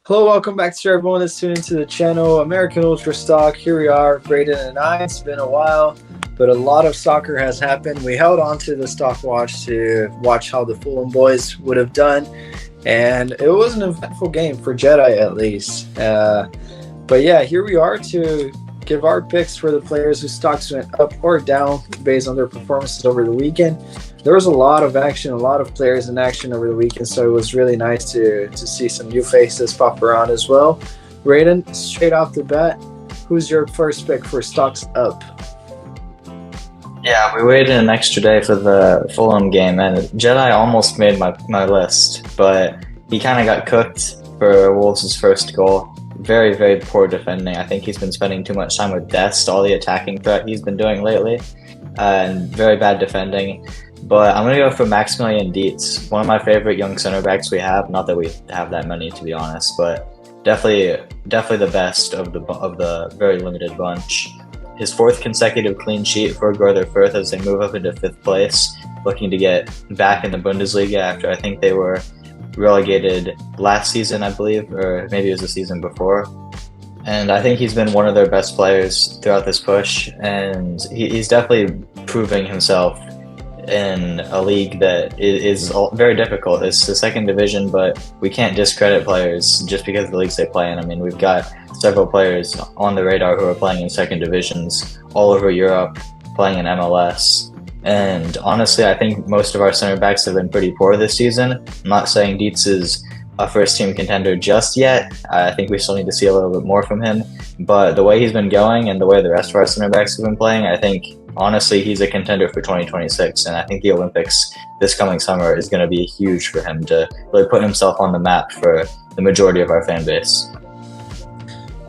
Hello, welcome back to everyone that's tuned into the channel, American Ultra Stock. Here we are, Braden and I. It's been a while, but a lot of soccer has happened. We held on to the stock watch to watch how the Fulham boys would have done, and it was an eventful game for Jedi at least. But yeah, here we are to give our picks for the players whose stocks went up or down based on their performances over the weekend. There was a lot of action, a lot of players in action over the weekend, so it was really nice to see some new faces pop around as well. Raiden, straight off the bat, who's your first pick for stocks up? Yeah, we waited an extra day for the Fulham game, and Jedi almost made my list, but he kind of got cooked for Wolves' first goal. Very, very poor defending. I think he's been spending too much time with Dest, all the attacking threat he's been doing lately, and very bad defending. But I'm going to go for Maximilian Dietz, one of my favorite young center backs we have. Not that we have that many, to be honest, but definitely the best of the very limited bunch. His fourth consecutive clean sheet for Greuther Fürth as they move up into fifth place, looking to get back in the Bundesliga after I think they were relegated last season, I believe, or maybe it was the season before. And I think he's been one of their best players throughout this push, and he's definitely proving himself in a league that is very difficult. It's the second division, but we can't discredit players just because of the leagues they play in. I mean, we've got several players on the radar who are playing in second divisions all over Europe, playing in MLS. And honestly, I think most of our center backs have been pretty poor this season. I'm not saying Dietz is a first-team contender just yet. I think we still need to see a little bit more from him. But the way he's been going and the way the rest of our center backs have been playing, I think honestly, he's a contender for 2026, and I think the Olympics this coming summer is going to be huge for him to really put himself on the map for the majority of our fan base.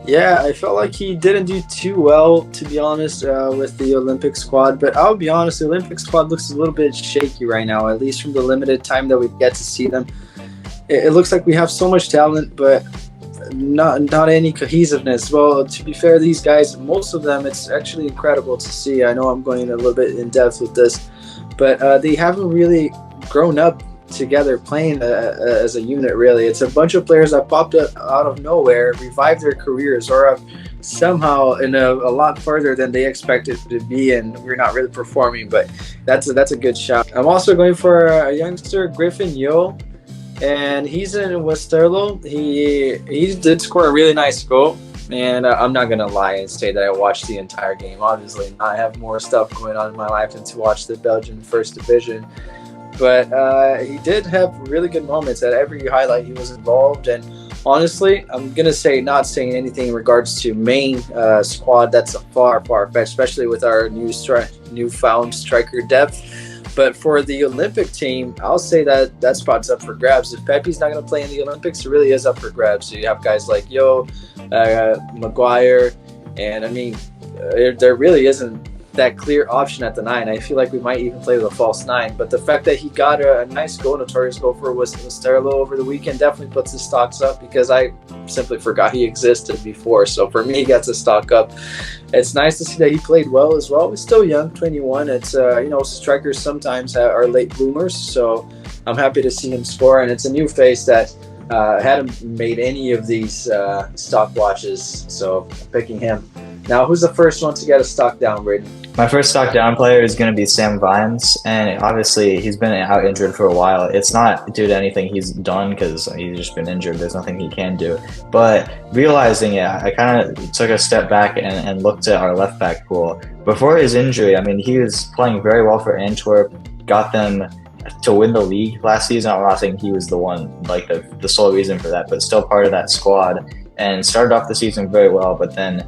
Yeah, I felt like he didn't do too well, to be honest, with the Olympic squad. But I'll be honest, the Olympic squad looks a little bit shaky right now, at least from the limited time that we get to see them. It looks like we have so much talent, but not any cohesiveness. Well, to be fair, these guys, most of them, it's actually incredible to see. I know I'm going a little bit in depth with this, but they haven't really grown up together playing as a unit, really. It's a bunch of players that popped up out of nowhere, revived their careers, or have somehow in a lot further than they expected to be, and we're not really performing, but that's a good shot. I'm also going for a youngster, Griffin Yo, and he's in Westerlo. He did score a really nice goal, and I'm not gonna lie and say that I watched the entire game. Obviously, I have more stuff going on in my life than to watch the Belgian First Division. But he did have really good moments. At every highlight, he was involved. And honestly, I'm gonna say, not saying anything in regards to main squad. That's a far fetched, especially with our newfound striker depth. But for the Olympic team, I'll say that spot's up for grabs. If Pepe's not going to play in the Olympics, it really is up for grabs. So you have guys like Maguire, and I mean, there really isn't that clear option at the 9. I feel like we might even play with a false 9. But the fact that he got a nice goal, notorious goal for Westerlo over the weekend, definitely puts his stocks up, because I simply forgot he existed before. So for me, he gets a stock up. It's nice to see that he played well as well. He's still young, 21. It's strikers sometimes are late bloomers, so I'm happy to see him score. And it's a new face that hadn't made any of these stock watches, so I'm picking him. Now, who's the first one to get a stock down, Braden? My first stock down player is going to be Sam Vines, and obviously he's been out injured for a while. It's not due to anything he's done, because he's just been injured. There's nothing he can do. But realizing it, I kind of took a step back and looked at our left back pool. Before his injury, I mean, he was playing very well for Antwerp, got them to win the league last season. I'm not saying he was the one, like the sole reason for that, but still part of that squad, and started off the season very well, but then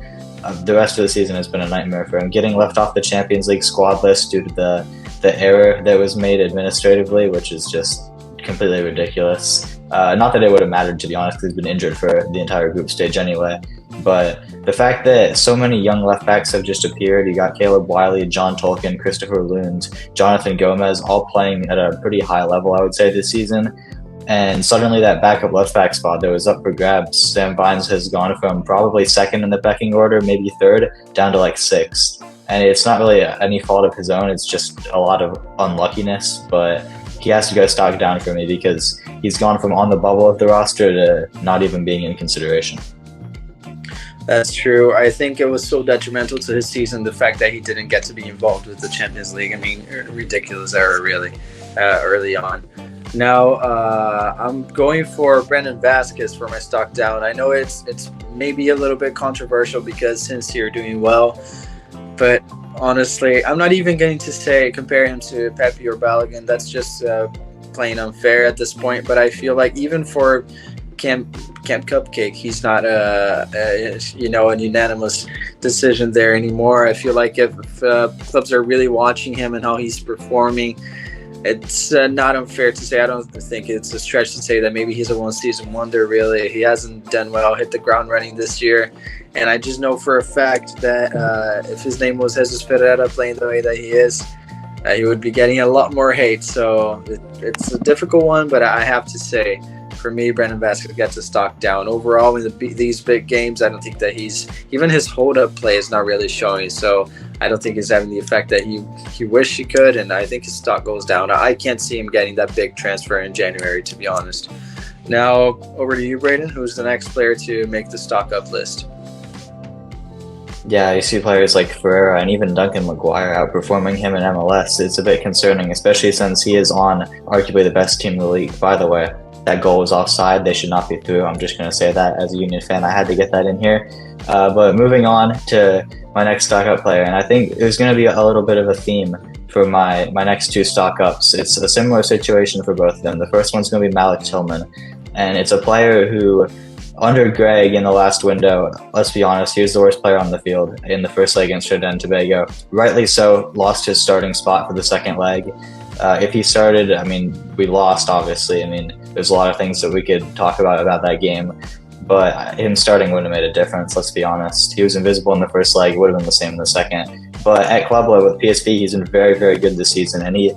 the rest of the season has been a nightmare for him, getting left off the Champions League squad list due to the error that was made administratively, which is just completely ridiculous. Not that it would have mattered, to be honest, because he's been injured for the entire group stage anyway. But the fact that so many young left backs have just appeared, you got Caleb Wiley, John Tolkien, Christopher Lund, Jonathan Gomez, all playing at a pretty high level, I would say, this season. And suddenly that backup left back spot that was up for grabs, Sam Vines has gone from probably second in the pecking order, maybe third, down to like sixth. And it's not really any fault of his own, it's just a lot of unluckiness, but he has to go stock down for me because he's gone from on the bubble of the roster to not even being in consideration. That's true. I think it was so detrimental to his season, the fact that he didn't get to be involved with the Champions League. I mean, ridiculous error, really, early on. Now, I'm going for Brendan Vasquez for my stock down. I know it's maybe a little bit controversial because since you're doing well, but honestly, I'm not even going to compare him to Pepe or Balogun. That's just plain unfair at this point. But I feel like even for Camp Cupcake, he's not an unanimous decision there anymore. I feel like if clubs are really watching him and how he's performing, it's not unfair to say. I don't think it's a stretch to say that maybe he's a one-season wonder, really. He hasn't done well, hit the ground running this year. And I just know for a fact that if his name was Jesus Ferreira playing the way that he is, he would be getting a lot more hate. So it's a difficult one, but I have to say, for me, Brendan Vasquez gets a stock down. Overall, in these big games, I don't think that even his hold-up play is not really showing. So I don't think he's having the effect that he wished he could, and I think his stock goes down. I can't see him getting that big transfer in January, to be honest. Now, over to you, Braden. Who's the next player to make the stock up list? Yeah, you see players like Ferreira and even Duncan Maguire outperforming him in MLS. It's a bit concerning, especially since he is on arguably the best team in the league. By the way, that goal was offside. They should not be through. I'm just going to say that as a Union fan. I had to get that in here. But moving on to my next stock up player, and I think there's going to be a little bit of a theme for my next two stock ups. It's a similar situation for both of them. The first one's going to be Malik Tillman, and it's a player who, under Greg in the last window, let's be honest, he was the worst player on the field in the first leg against Trinidad and Tobago. Rightly so, lost his starting spot for the second leg. If he started, I mean, we lost, obviously. I mean, there's a lot of things that we could talk about that game, but him starting wouldn't have made a difference, let's be honest. He was invisible in the first leg, would have been the same in the second. But at club level with PSV, he's been very, very good this season, and he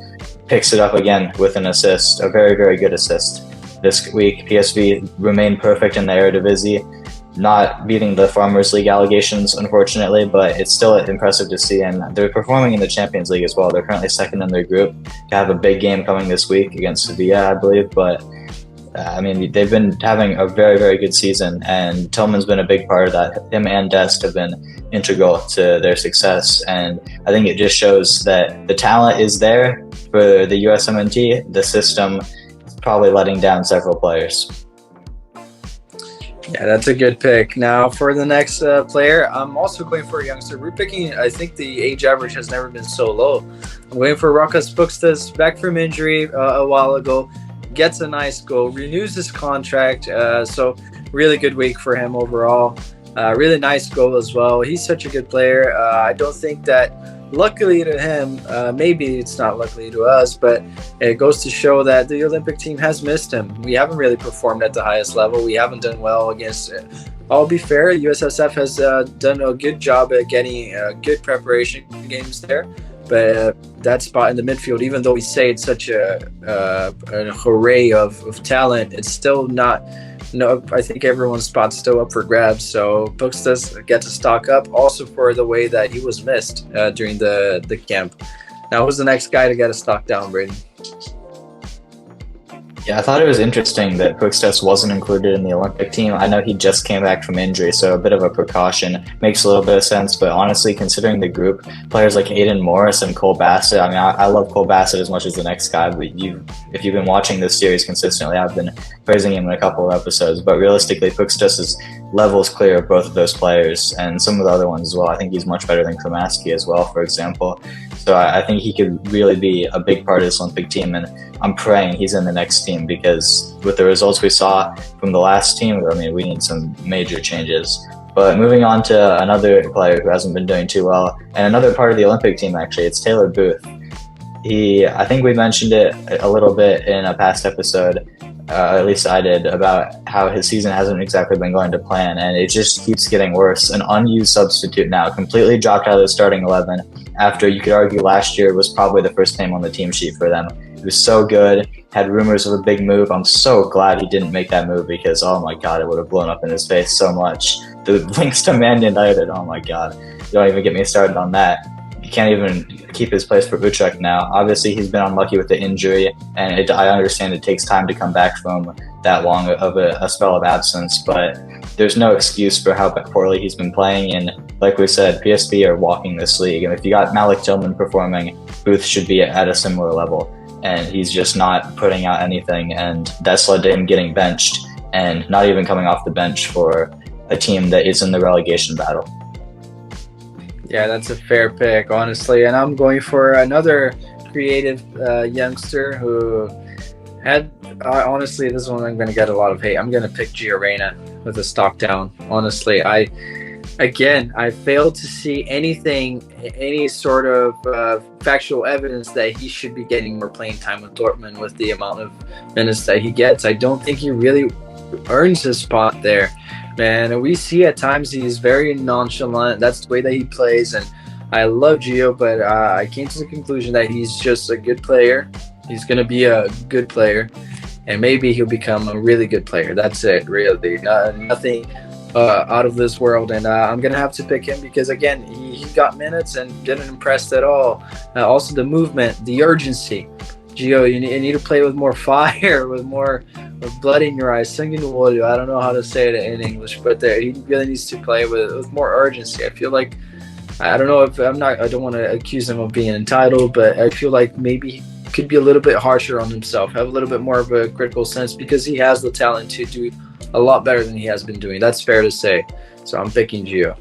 picks it up again with an assist, a very, very good assist. This week, PSV remained perfect in the Eredivisie, not beating the Farmers League allegations, unfortunately, but it's still impressive to see, and they're performing in the Champions League as well. They're currently second in their group. They have a big game coming this week against Sevilla, I believe, but I mean, they've been having a very, very good season, and Tillman's been a big part of that. Him and Dest have been integral to their success, and I think it just shows that the talent is there for the USMNT. The system is probably letting down several players. Yeah, that's a good pick. Now, for the next player, I'm also going for a youngster. We're picking, I think the age average has never been so low. I'm going for Pukstas, back from injury a while ago. Gets a nice goal, renews his contract, so really good week for him overall. Really nice goal as well. He's such a good player. I don't think that, luckily to him, maybe it's not luckily to us, but it goes to show that the Olympic team has missed him. We haven't really performed at the highest level. We haven't done well against I'll be fair, USSF has done a good job at getting good preparation games there. But that spot in the midfield, even though we say it's such an array of talent, it's still not. No, I think everyone's spot's still up for grabs. So Pukstas gets a stock up, also for the way that he was missed during the camp. Now, who's the next guy to get a stock down, Braden? Yeah, I thought it was interesting that Pukstas wasn't included in the Olympic team. I know he just came back from injury, so a bit of a precaution. Makes a little bit of sense, but honestly, considering the group, players like Aiden Morris and Cole Bassett, I mean, I love Cole Bassett as much as the next guy, but if you've been watching this series consistently, I've been praising him in a couple of episodes, but realistically, Pukstas is levels clear of both of those players, and some of the other ones as well. I think he's much better than Kramaski as well, for example. So I think he could really be a big part of this Olympic team, and I'm praying he's in the next team, because with the results we saw from the last team, I mean, we need some major changes. But moving on to another player who hasn't been doing too well, and another part of the Olympic team, actually, it's Taylor Booth. I think we mentioned it a little bit in a past episode, at least I did, about how his season hasn't exactly been going to plan, and it just keeps getting worse. An unused substitute now, completely dropped out of the starting 11, after you could argue last year was probably the first name on the team sheet for them. He was so good, had rumors of a big move. I'm so glad he didn't make that move, because, oh my God, it would have blown up in his face so much. The links to Man United, oh my God. Don't even get me started on that. can't even keep his place for Utrecht now. Obviously, he's been unlucky with the injury, and I understand it takes time to come back from that long of a spell of absence, but there's no excuse for how poorly he's been playing. And like we said, PSV are walking this league. And if you got Malik Tillman performing, Booth should be at a similar level. And he's just not putting out anything. And that's led to him getting benched and not even coming off the bench for a team that is in the relegation battle. Yeah, that's a fair pick, honestly. And I'm going for another creative youngster who had, honestly, this one I'm going to get a lot of hate. I'm going to pick Gio Reyna with a stock down. Honestly, I failed to see any sort of factual evidence that he should be getting more playing time with Dortmund with the amount of minutes that he gets. I don't think he really earns his spot there, man. And we see at times he's very nonchalant. That's the way that he plays. And I love Gio, but I came to the conclusion that he's just a good player. He's going to be a good player, and maybe he'll become a really good player. That's it, really. Nothing out of this world, and I'm going to have to pick him because, again, he got minutes and didn't impress at all. Also, the movement, the urgency. Gio, you need to play with more fire, with more blood in your eyes. Sangue no olho. I don't know how to say it in English, but he really needs to play with more urgency. I feel like, I don't know if I don't want to accuse him of being entitled, but I feel like maybe he could be a little bit harsher on himself, have a little bit more of a critical sense, because he has the talent to do a lot better than he has been doing. That's fair to say. So I'm picking Gio.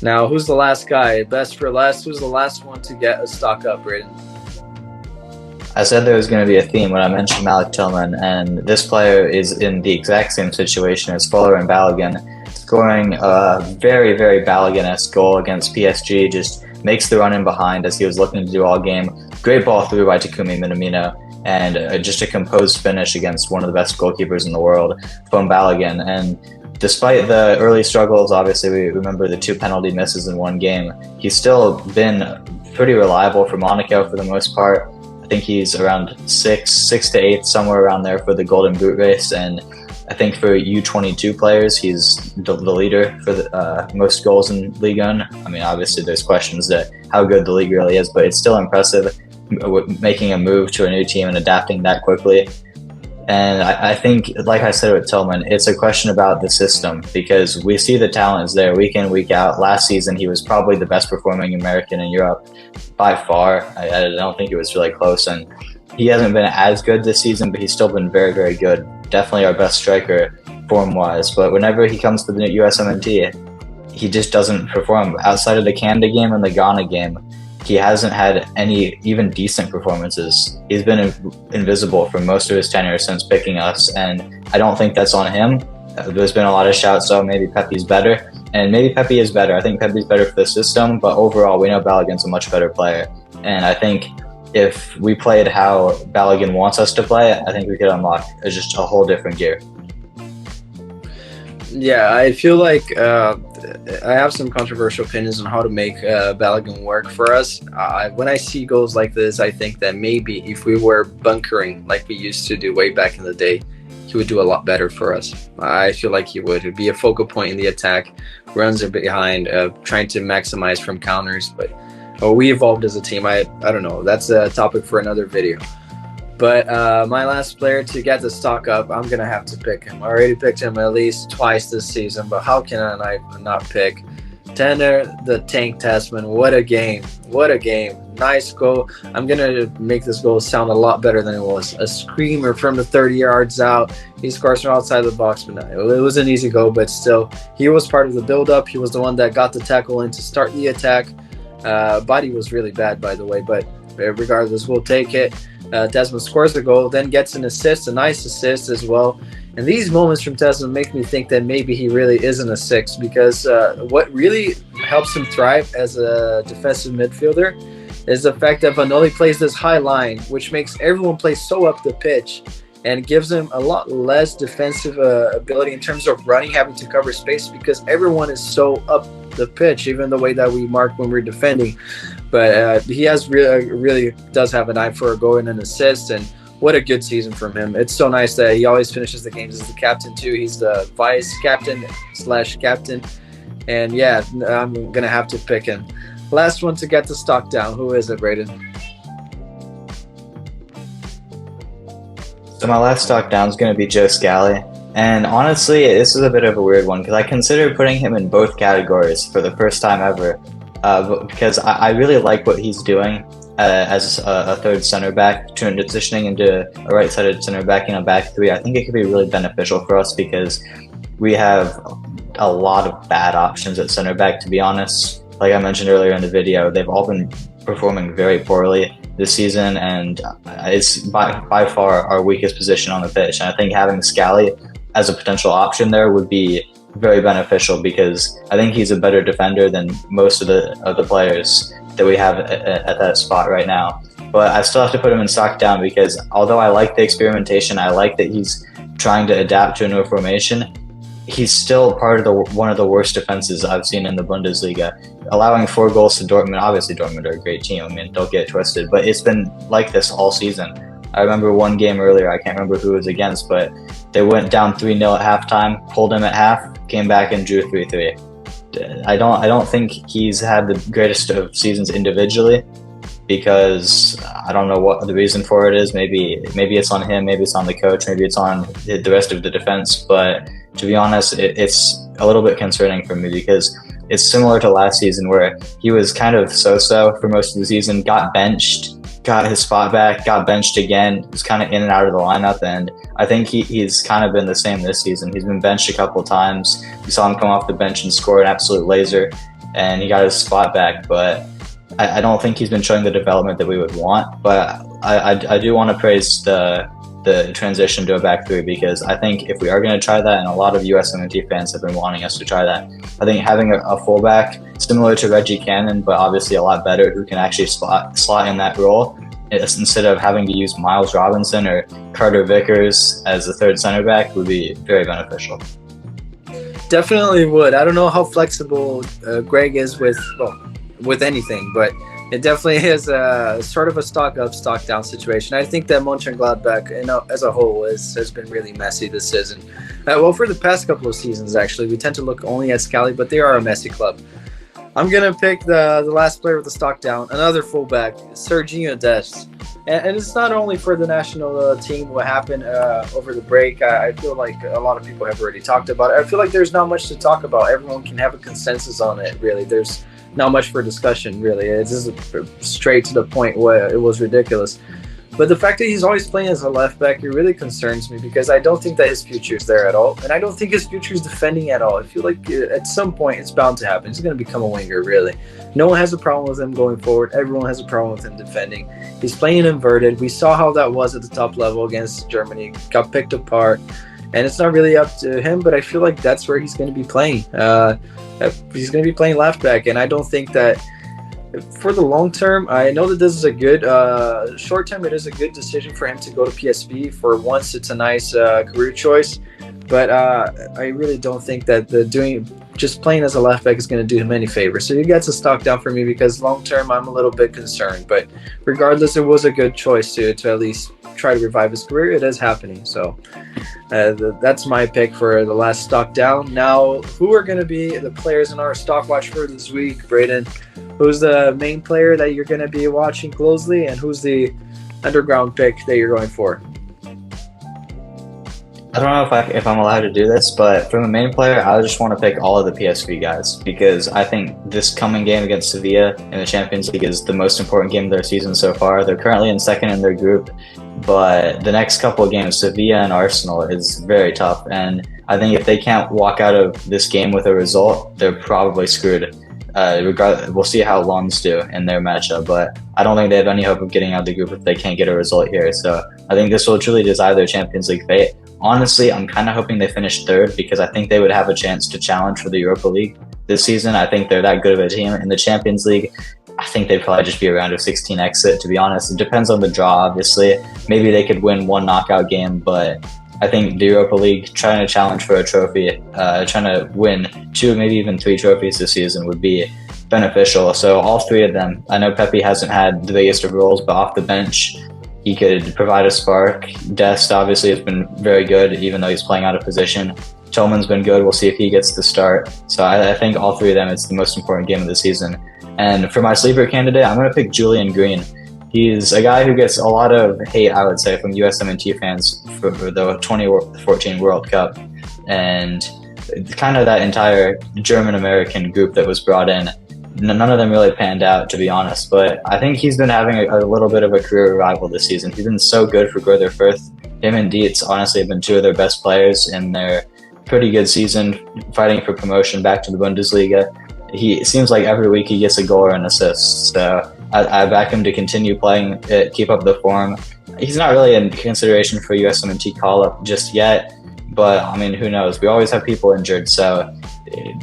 Now, who's the last guy? Best for last. Who's the last one to get a stock up, Braden? I said there was going to be a theme when I mentioned Malik Tillman, and this player is in the exact same situation as Fuller and Balogun, scoring a very, very Balogun-esque goal against PSG, just makes the run in behind as he was looking to do all game. Great ball through by Takumi Minamino, and just a composed finish against one of the best goalkeepers in the world from Balogun. And despite the early struggles, obviously we remember the 2 penalty misses in one game, he's still been pretty reliable for Monaco for the most part. I think he's around 6 to 8, somewhere around there for the Golden Boot race, and I think for U22 players, he's the leader for the most goals in Ligue 1. I mean, obviously there's questions that how good the league really is, but it's still impressive making a move to a new team and adapting that quickly. And I think, like I said with Tillman, it's a question about the system, because we see the talent is there week in, week out. Last season, he was probably the best performing American in Europe by far. I don't think it was really close. And he hasn't been as good this season, but he's still been very, very good. Definitely our best striker form-wise. But whenever he comes to the USMNT, he just doesn't perform. Outside of the Canada game and the Ghana game, he hasn't had any even decent performances. He's been invisible for most of his tenure since picking us, and I don't think that's on him. There's been a lot of shouts, so maybe Pepe's better, and maybe Pepe is better. I think Pepe's better for the system, but overall, we know Balogun's a much better player, and I think if we played how Balogun wants us to play, I think we could unlock just a whole different gear. Yeah, I feel like I have some controversial opinions on how to make Balogun work for us. When I see goals like this, I think that maybe if we were bunkering like we used to do way back in the day, he would do a lot better for us. I feel like he would. He'd be a focal point in the attack, runs are behind, trying to maximize from counters. But we evolved as a team. I don't know. That's a topic for another video. But my last player to get the stock up, I'm going to have to pick him. I already picked him at least twice this season, but how can I not pick Tanner the Tank Tasman? What a game. What a game. Nice goal. I'm going to make this goal sound a lot better than it was. A screamer from the 30 yards out. He scores from outside the box, but no, it was an easy goal, but still, he was part of the build-up. He was the one that got the tackle in to start the attack. Body was really bad, by the way, but regardless, we'll take it. Tasman scores the goal, then gets an assist, a nice assist as well. And these moments from Tasman make me think that maybe he really isn't a 6, because what really helps him thrive as a defensive midfielder is the fact that Vanoli plays this high line, which makes everyone play so up the pitch and gives him a lot less defensive ability in terms of running, having to cover space, because everyone is so up the pitch, even the way that we mark when we're defending. But he has really does have an eye for a goal and an assist, and what a good season from him. It's so nice that he always finishes the games as the captain too. He's the vice captain / captain, and yeah, I'm gonna have to pick him. last one to get the stock down. Who is it, Braden? So my last stock down is going to be Joe Scally. And honestly, this is a bit of a weird one because I considered putting him in both categories for the first time ever. Because I really like what he's doing as a third center back, transitioning into a right-sided center back in a back three. I think it could be really beneficial for us because we have a lot of bad options at center back, to be honest. Like I mentioned earlier in the video, they've all been performing very poorly this season, and it's by far our weakest position on the pitch. And I think having Scally as a potential option there would be very beneficial because I think he's a better defender than most of the players that we have at that spot right now. But I still have to put him in stock down because although I like the experimentation, I like that he's trying to adapt to a new formation, he's still part of one of the worst defenses I've seen in the Bundesliga. Allowing 4 goals to Dortmund, obviously Dortmund are a great team, I mean, don't get it twisted, but it's been like this all season. I remember one game earlier, I can't remember who it was against, but they went down 3-0 at halftime, pulled him at half, came back and drew 3-3. I don't think he's had the greatest of seasons individually because I don't know what the reason for it is. Maybe it's on him, maybe it's on the coach, maybe it's on the rest of the defense. But to be honest, it's a little bit concerning for me because it's similar to last season where he was kind of so-so for most of the season, got benched, got his spot back, got benched again, was kind of in and out of the lineup, and I think he's kind of been the same this season. He's been benched a couple of times. We saw him come off the bench and score an absolute laser, and he got his spot back, but I don't think he's been showing the development that we would want. But I do want to praise the transition to a back three because I think if we are going to try that, and a lot of USMNT fans have been wanting us to try that, I think having a fullback similar to Reggie Cannon, but obviously a lot better, who can actually slot in that role instead of having to use Miles Robinson or Carter Vickers as the third center back would be very beneficial. Definitely would. I don't know how flexible Greg is with anything, but it definitely is a sort of a stock up, stock down situation. I think that Mönchengladbach as a whole has been really messy this season. Well, for the past couple of seasons, actually, we tend to look only at Scally, but they are a messy club. I'm going to pick the last player with the stock down, another fullback, Serginho Dest. And it's not only for the national team what happened over the break. I feel like a lot of people have already talked about it. I feel like there's not much to talk about. Everyone can have a consensus on it, really. There's not much for discussion, really. It's just straight to the point where it was ridiculous. But the fact that he's always playing as a left back, it really concerns me because I don't think that his future is there at all. And I don't think his future is defending at all. I feel like at some point it's bound to happen. He's going to become a winger, really. No one has a problem with him going forward. Everyone has a problem with him defending. He's playing inverted. We saw how that was at the top level against Germany. Got picked apart. And it's not really up to him, but I feel like that's where he's going to be playing. He's going to be playing left back. And I don't think that for the long term, I know that this is a good short term. It is a good decision for him to go to PSV. For once, it's a nice career choice, but I really don't think that just playing as a left back is going to do him any favors. So he gets a stock down for me because long term, I'm a little bit concerned. But regardless, it was a good choice to at least try to revive his career. It is happening. So that's my pick for the last stock down. Now, who are going to be the players in our stock watch for this week, Braden? Who's the main player that you're going to be watching closely, and who's the underground pick that you're going for? I don't know if I'm allowed to do this, but from the main player, I just want to pick all of the PSV guys because I think this coming game against Sevilla in the Champions League is the most important game of their season so far. They're currently in second in their group, but the next couple of games, Sevilla and Arsenal, is very tough. And I think if they can't walk out of this game with a result, they're probably screwed. We'll see how Lens do in their matchup, but I don't think they have any hope of getting out of the group if they can't get a result here. So I think this will truly decide their Champions League fate. Honestly, I'm kind of hoping they finish third because I think they would have a chance to challenge for the Europa League this season. I think they're that good of a team. In the Champions League, I think they'd probably just be a round of 16 exit, to be honest. It depends on the draw, obviously. Maybe they could win one knockout game, but I think the Europa League, trying to challenge for a trophy, trying to win 2, maybe even 3 trophies this season would be beneficial. So all 3 of them. I know Pepe hasn't had the biggest of roles, but off the bench, he could provide a spark. Dest obviously has been very good, even though he's playing out of position. Tillman's been good. We'll see if he gets the start. So I think all 3 of them, it's the most important game of the season. And for my sleeper candidate, I'm going to pick Julian Green. He's a guy who gets a lot of hate, I would say, from USMNT fans for the 2014 World Cup. And kind of that entire German-American group that was brought in, none of them really panned out, to be honest. But I think he's been having a little bit of a career revival this season. He's been so good for Greuther Fürth. Him and Dietz honestly have been two of their best players in their pretty good season, fighting for promotion back to the Bundesliga. It seems like every week he gets a goal or an assist. So I back him to continue playing it, keep up the form. He's not really in consideration for USMNT call-up just yet, but I mean, who knows? We always have people injured, so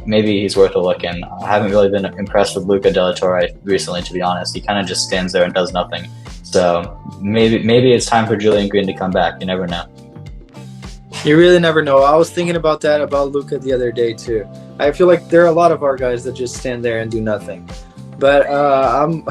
maybe he's worth a look in. I haven't really been impressed with Luca de la Torre recently, to be honest. He kind of just stands there and does nothing. So maybe it's time for Julian Green to come back. You never know. You really never know. I was thinking about that about Luca the other day too. I feel like there are a lot of our guys that just stand there and do nothing. But I'm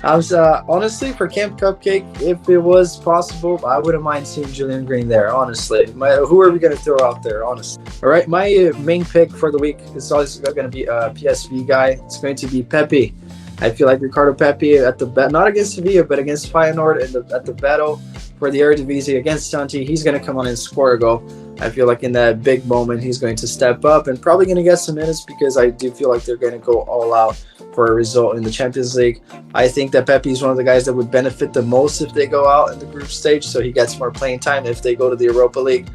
honestly, for Camp Cupcake, if it was possible, I wouldn't mind seeing Julian Green there. Honestly, who are we going to throw out there? Honestly, all right. My main pick for the week is always going to be a PSV guy. It's going to be Pepe. I feel like Ricardo Pepe at the not against Sevilla, but against Feyenoord at the battle for the Eredivisie against Santi, he's going to come on and score a goal. I feel like in that big moment, he's going to step up and probably going to get some minutes because I do feel like they're going to go all out for a result in the Champions League. I think that Pepe is one of the guys that would benefit the most if they go out in the group stage, so he gets more playing time if they go to the Europa League.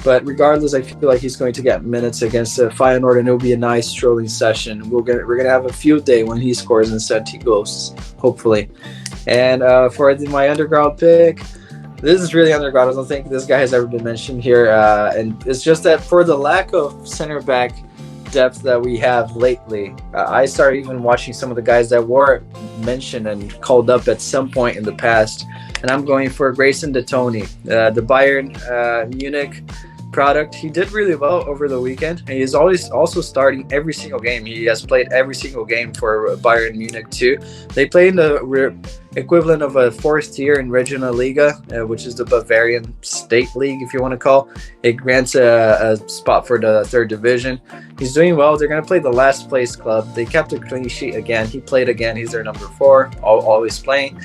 But regardless, I feel like he's going to get minutes against Feyenoord, and it'll be a nice strolling session. We're gonna have a field day when he scores and Santi goes, hopefully. And for my underground pick, this is really underground. I don't think this guy has ever been mentioned here. And it's just that for the lack of center back depth that we have lately, I started even watching some of the guys that were mentioned and called up at some point in the past. And I'm going for Grayson De Tony, the Bayern Munich product. He did really well over the weekend, and he's always also starting every single game. He has played every single game for Bayern Munich too. They play in the equivalent of a fourth tier in Regional Liga, which is the Bavarian State League, if you want to call. It grants a spot for the third division. He's doing well. They're going to play the last place club. They kept a clean sheet again. He played again. He's their number 4, always playing.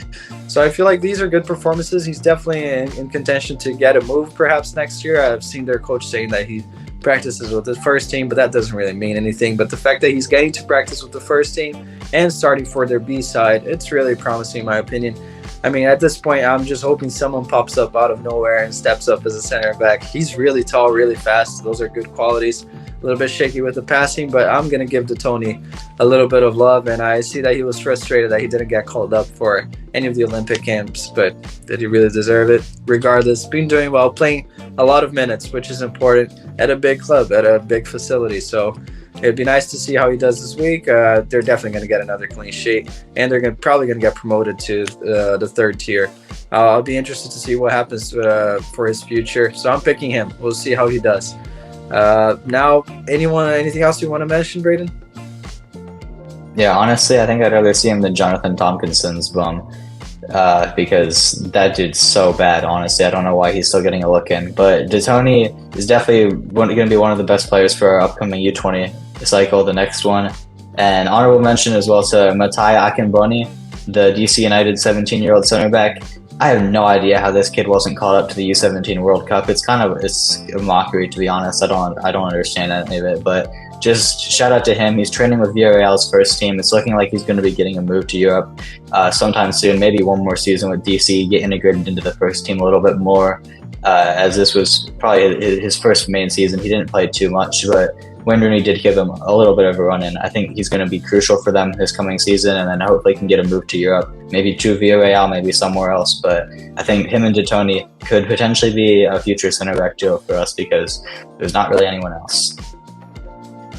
So I feel like these are good performances. He's definitely in contention to get a move perhaps next year. I've seen their coach saying that he practices with the first team, but that doesn't really mean anything. But the fact that he's getting to practice with the first team and starting for their B side, it's really promising in my opinion. I mean, at this point, I'm just hoping someone pops up out of nowhere and steps up as a center back. He's really tall, really fast. Those are good qualities. A little bit shaky with the passing, but I'm going to give De Tony a little bit of love. And I see that he was frustrated that he didn't get called up for any of the Olympic camps, but did he really deserve it? Regardless, been doing well, playing a lot of minutes, which is important at a big club, at a big facility. So it'd be nice to see how he does this week. They're definitely going to get another clean sheet, and they're probably going to get promoted to the third tier. I'll be interested to see what happens for his future. So I'm picking him. We'll see how he does. Now, anything else you want to mention, Braden? Yeah, honestly, I think I'd rather see him than Jonathan Tompkinson's bum, because that dude's so bad, honestly. I don't know why he's still getting a look in. But De Tony is definitely going to be one of the best players for our upcoming U20 cycle, the next one. And honorable mention as well to Matai Akinboni, the DC United 17-year-old center back. I have no idea how this kid wasn't called up to the U17 World Cup. It's a mockery, to be honest. I don't understand any of it, but just shout out to him. He's training with Villarreal's first team. It's looking like he's going to be getting a move to Europe sometime soon, maybe one more season with DC, get integrated into the first team a little bit more, as this was probably his first main season. He didn't play too much, but Wayne Rooney did give him a little bit of a run in. I think he's going to be crucial for them this coming season, and then hopefully can get a move to Europe, maybe to Villarreal, maybe somewhere else. But I think him and De Tony could potentially be a future center back duo for us because there's not really anyone else.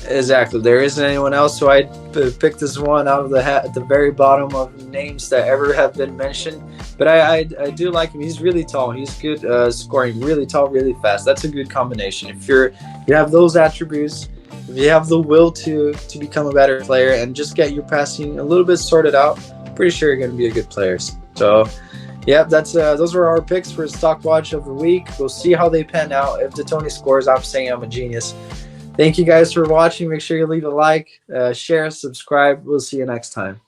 Exactly. There isn't anyone else, so I picked this one out of the hat at the very bottom of names that ever have been mentioned. But I do like him. He's really tall. He's good scoring, really tall, really fast. That's a good combination. If you have those attributes, if you have the will to become a better player and just get your passing a little bit sorted out, pretty sure you're going to be a good player. So, yeah, those were our picks for Stock Watch of the week. We'll see how they pan out. If De Tony scores, I'm saying I'm a genius. Thank you guys for watching. Make sure you leave a like, share, subscribe. We'll see you next time.